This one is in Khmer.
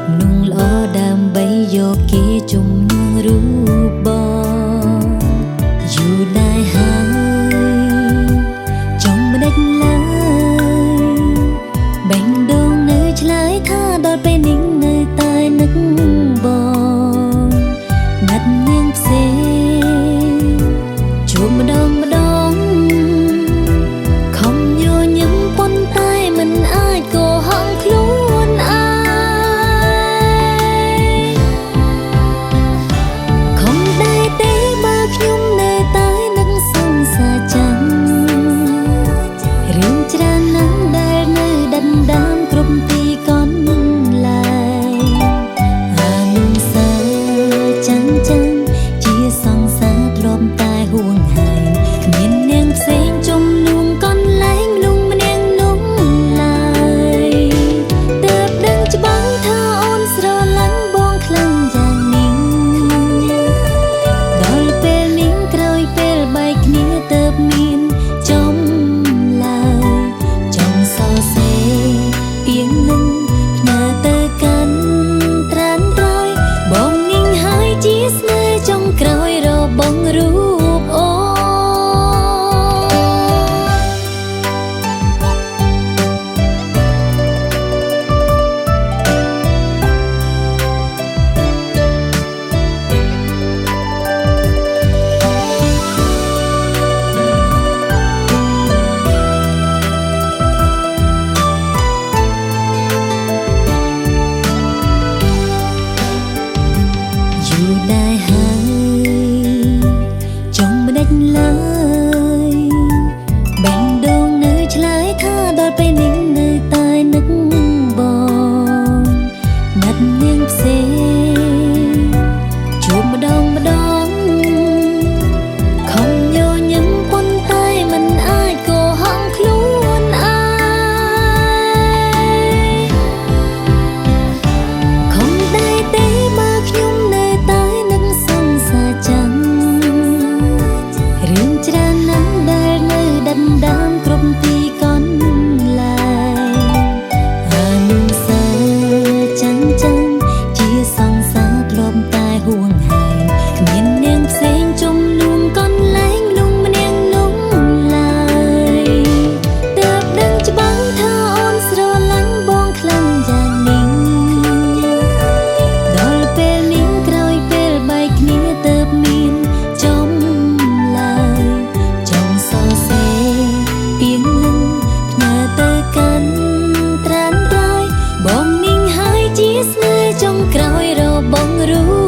ប់នុងល្អដើម្បីយកគេជំនួងរូបបងយូរដែរហើយចង់មិនដេចឡើយបែងដងនៅឆ្លើយថាដល់ពេលនេះនៅតែនឹកបងណាត់នាងផ្សេងជួបម្ដងខំញញឹមប៉ុន្តែមិនអាចកុហកខ្លួនឯងខំដែរទេបើខ្ញុំនៅតែនឹកសង្សារចាំរឿងច្រើនណាស់ដែលនៅដណ្ដើមគ្រប់ទីកន្លែងអានុសាចាំជាសង្សារធ្លាប់តែហួងហែងគ្មាននាងផ្សេងជំនួងកន្លែងមនុស្សម្នាក់នោះឡើយទើបដឹងច្បាស់ថាអូនស្រឡាញ់បងខ្លាំងយ៉ាងនេះដល់ពេលនេះក្រោយពេលបែកគ្នាទើបមានចំឡើយចង់សរសេរពីងនឹងផ្ញើទៅកាន់ត្រានត្រយបងនាងហើយជាស្នេហ៍ចុងក្រោយរបស់រូបអូដែរហើយចង់មិនដេចឡើយបែងដងនៅឆ្លើយថាដល់ពេលនេះនៅតែនឹកបងណាត់នាងផ្សេងជួបម្ដងខំញញឹមប៉ុន្តែមិនអាចកុហកខ្លួនឯងខំដែរទេបើខ្ញុំនៅតែនឹកសង្សារចាំរឿងច្រើនណាស់ដែលនៅដណ្ដើមគ្រប់ទីកន្លែងអានុសាចាំជាសង្សារធ្លាប់តែហួងហែងគ្មាននាងផ្សេងជំនួងកន្លែងមនុស្សម្នាក់នោះឡើយទើបដឹងច្បាស់ថាអូនស្រឡាញ់បងខ្លាំងយ៉ាងនេះដល់ពេលនេះក្រោយពេលបែកគ្នាទើបមានចំឡើយចង់សរសេរពីងនឹងផ្ញើទៅកាន់ត្រានត្រយបងនាងហើយជាស្នេហ៍ចុងក្រោយរបស់រូប